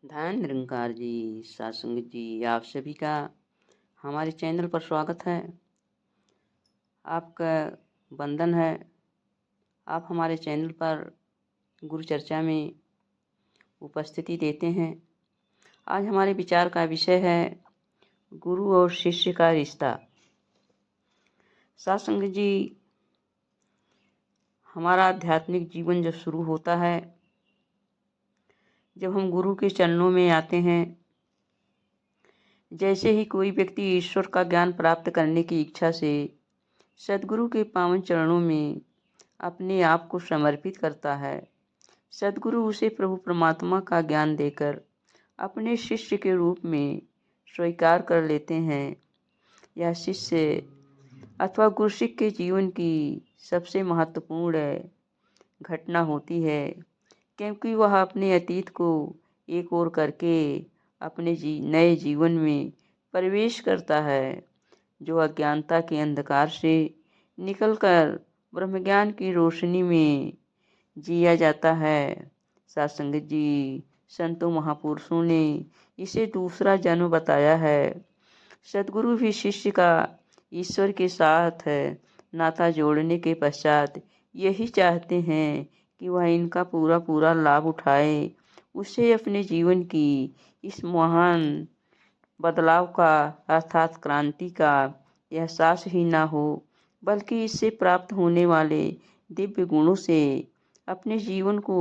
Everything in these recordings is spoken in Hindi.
धन निरंकार जी, सत्संग जी, आप सभी का हमारे चैनल पर स्वागत है। आपका वंदन है। आप हमारे चैनल पर गुरु चर्चा में उपस्थिति देते हैं। आज हमारे विचार का विषय है गुरु और शिष्य का रिश्ता। सत्संग जी, हमारा आध्यात्मिक जीवन जब शुरू होता है, जब हम गुरु के चरणों में आते हैं, जैसे ही कोई व्यक्ति ईश्वर का ज्ञान प्राप्त करने की इच्छा से सद्गुरु के पावन चरणों में अपने आप को समर्पित करता है, सद्गुरु उसे प्रभु परमात्मा का ज्ञान देकर अपने शिष्य के रूप में स्वीकार कर लेते हैं। यह शिष्य अथवा गुरसिक के जीवन की सबसे महत्वपूर्ण घटना होती है, क्योंकि वह अपने अतीत को एक ओर करके अपने नए जीवन में प्रवेश करता है, जो अज्ञानता के अंधकार से निकलकर ब्रह्मज्ञान की रोशनी में जिया जाता है। सत्संग जी, संतों महापुरुषों ने इसे दूसरा जन्म बताया है। सद्गुरु भी शिष्य का ईश्वर के साथ नाता जोड़ने के पश्चात यही चाहते हैं कि वह इनका पूरा पूरा लाभ उठाए, उसे अपने जीवन की इस महान बदलाव का अर्थात क्रांति का एहसास ही ना हो, बल्कि इससे प्राप्त होने वाले दिव्य गुणों से अपने जीवन को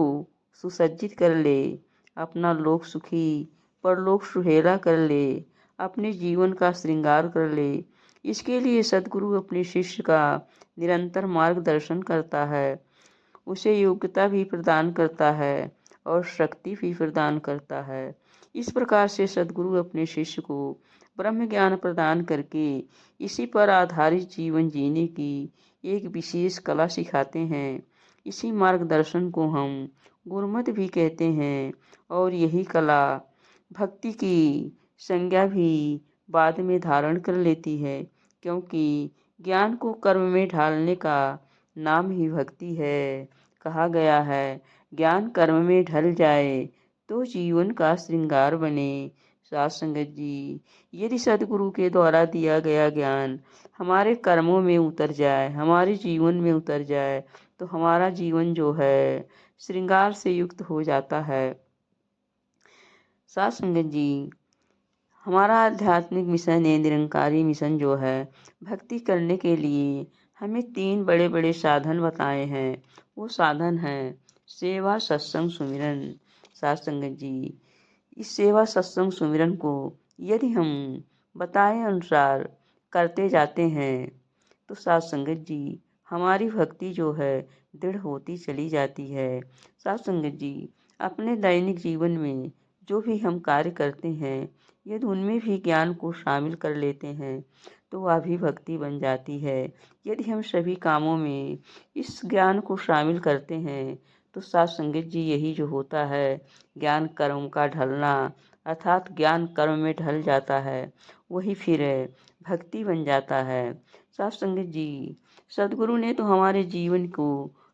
सुसज्जित कर ले, अपना लोक सुखी परलोक सुहेला कर ले, अपने जीवन का श्रृंगार कर ले। इसके लिए सद्गुरु अपने शिष्य का निरंतर मार्गदर्शन करता है, उसे योग्यता भी प्रदान करता है और शक्ति भी प्रदान करता है। इस प्रकार से सद्गुरु अपने शिष्य को ब्रह्म ज्ञान प्रदान करके इसी पर आधारित जीवन जीने की एक विशेष कला सिखाते हैं। इसी मार्गदर्शन को हम गुरमत भी कहते हैं और यही कला भक्ति की संज्ञा भी बाद में धारण कर लेती है, क्योंकि ज्ञान को कर्म में ढालने का नाम ही भक्ति है। कहा गया है, ज्ञान कर्म में ढल जाए तो जीवन का श्रृंगार बने। साथ संगत जी, यदि सद्गुरु के द्वारा दिया गया ज्ञान हमारे कर्मों में उतर जाए, हमारे जीवन में उतर जाए, तो हमारा जीवन जो है श्रृंगार से युक्त हो जाता है। साथ संगत जी, हमारा आध्यात्मिक मिशन है, निरंकारी मिशन जो है, भक्ति करने के लिए हमें 3 बड़े बड़े साधन बताए हैं। वो साधन हैं सेवा, सत्संग, सुमिरन। साथ संगत जी, इस सेवा सत्संग सुमिरन को यदि हम बताए अनुसार करते जाते हैं, तो साथ संगत जी, हमारी भक्ति जो है दृढ़ होती चली जाती है। साथ संगत जी, अपने दैनिक जीवन में जो भी हम कार्य करते हैं, यदि उनमें भी ज्ञान को शामिल कर लेते हैं, तो वह भी भक्ति बन जाती है। यदि हम सभी कामों में इस ज्ञान को शामिल करते हैं, तो साथ संगत जी, यही जो होता है ज्ञान कर्म का ढलना, अर्थात ज्ञान कर्म में ढल जाता है, वही फिर भक्ति बन जाता है। साथ संगत जी, सद्गुरु ने तो हमारे जीवन को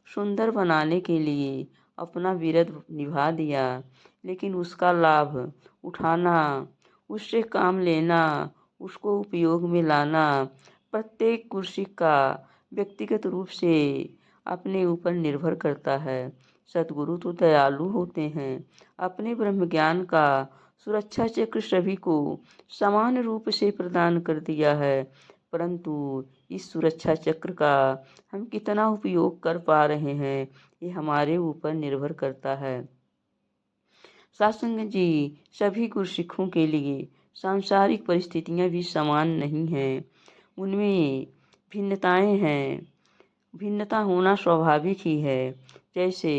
सुंदर बनाने के लिए अपना विरद निभा दिया, लेकिन उसका लाभ उठाना, उससे काम लेना, उसको उपयोग में लाना प्रत्येक कुर्सी का व्यक्तिगत रूप से अपने ऊपर निर्भर करता है। सद्गुरु तो दयालु होते हैं, अपने ब्रह्म ज्ञान का सुरक्षा चक्र सभी को समान रूप से प्रदान कर दिया है, परंतु इस सुरक्षा चक्र का हम कितना उपयोग कर पा रहे हैं, ये हमारे ऊपर निर्भर करता है। सत्संग जी, सभी गुरसिखों के लिए सांसारिक परिस्थितियां भी समान नहीं हैं, उनमें भिन्नताएं हैं। भिन्नता होना स्वाभाविक ही है, जैसे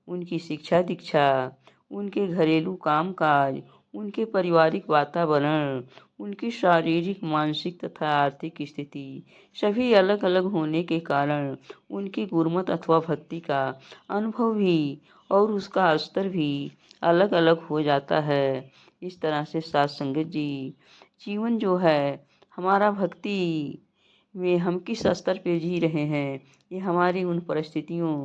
उनकी शिक्षा दीक्षा, उनके घरेलू कामकाज, उनके पारिवारिक वातावरण, उनकी शारीरिक मानसिक तथा आर्थिक स्थिति सभी अलग अलग होने के कारण उनकी गुरमत अथवा भक्ति का अनुभव भी और उसका स्तर भी अलग अलग हो जाता है। इस तरह से साथ संगत जी, जीवन जो है हमारा भक्ति में हम किस स्तर पे जी रहे हैं, ये हमारी उन परिस्थितियों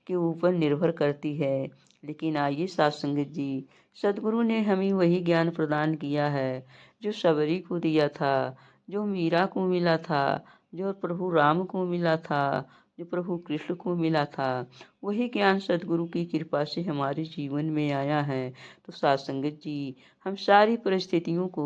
के ऊपर निर्भर करती है। लेकिन आइए साथ संगत जी, सद्गुरु ने हमें वही ज्ञान प्रदान किया है जो सबरी को दिया था, जो मीरा को मिला था, जो प्रभु राम को मिला था, जो प्रभु कृष्ण को मिला था। वही ज्ञान सद्गुरु की कृपा से हमारे जीवन में आया है। तो साथ संगत जी, हम सारी परिस्थितियों को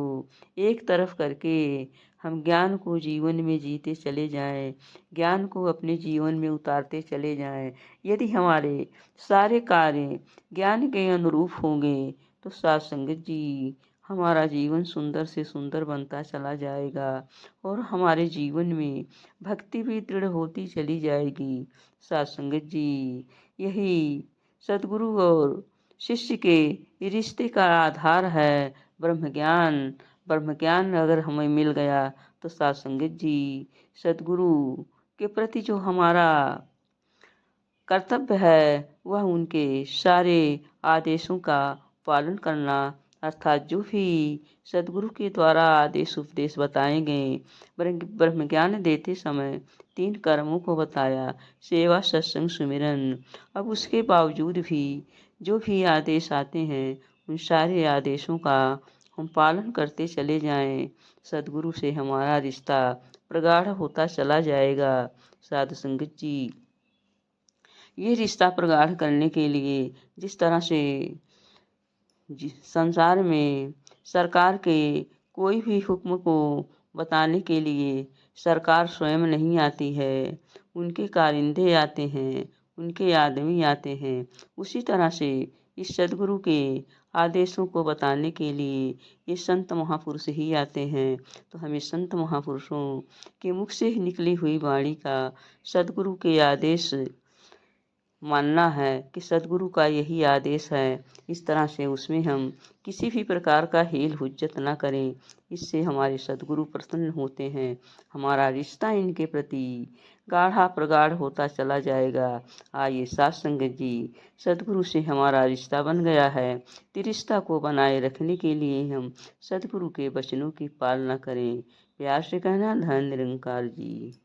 एक तरफ करके हम ज्ञान को जीवन में जीते चले जाएं, ज्ञान को अपने जीवन में उतारते चले जाएं। यदि हमारे सारे कार्य ज्ञान के अनुरूप होंगे तो साथ संगत जी, हमारा जीवन सुंदर से सुंदर बनता चला जाएगा और हमारे जीवन में भक्ति भी दृढ़ होती चली जाएगी। साथ संगत जी, यही सद्गुरु और शिष्य के रिश्ते का आधार है ब्रह्म ज्ञान। ब्रह्म ज्ञान अगर हमें मिल गया तो साथ संगत जी, सद्गुरु के प्रति जो हमारा कर्तव्य है वह उनके सारे आदेशों का पालन करना, अर्थात जो भी सद्गुरु के द्वारा आदेश उपदेश बताए गए। ब्रह्म ज्ञान देते समय 3 कर्मों को बताया, सेवा, सत्संग, सुमिरन। अब उसके बावजूद भी जो भी आदेश आते हैं उन सारे आदेशों का हम पालन करते चले जाएं। सद्गुरु से हमारा रिश्ता प्रगाढ़ होता चला जाएगा। साधु संगत जी, ये रिश्ता प्रगाढ़ करने के लिए जिस तरह से संसार में सरकार के कोई भी हुक्म को बताने के लिए सरकार स्वयं नहीं आती है, उनके कारिंदे आते हैं, उनके आदमी आते हैं। उसी तरह से इस सद्गुरु के आदेशों को बताने के लिए ये संत महापुरुष ही आते हैं। तो हमें संत महापुरुषों के मुख से निकली हुई वाणी का सद्गुरु के आदेश मानना है कि सद्गुरु का यही आदेश है। इस तरह से उसमें हम किसी भी प्रकार का हील हुज्जत ना करें। इससे हमारे सद्गुरु प्रसन्न होते हैं, हमारा रिश्ता इनके प्रति गाढ़ा प्रगाढ़ होता चला जाएगा। आइए साथ संगत जी, सद्गुरु से हमारा रिश्ता बन गया है तो रिश्ता को बनाए रखने के लिए हम सद्गुरु के वचनों की पालना करें। प्यार से कहना, धन निरंकार जी।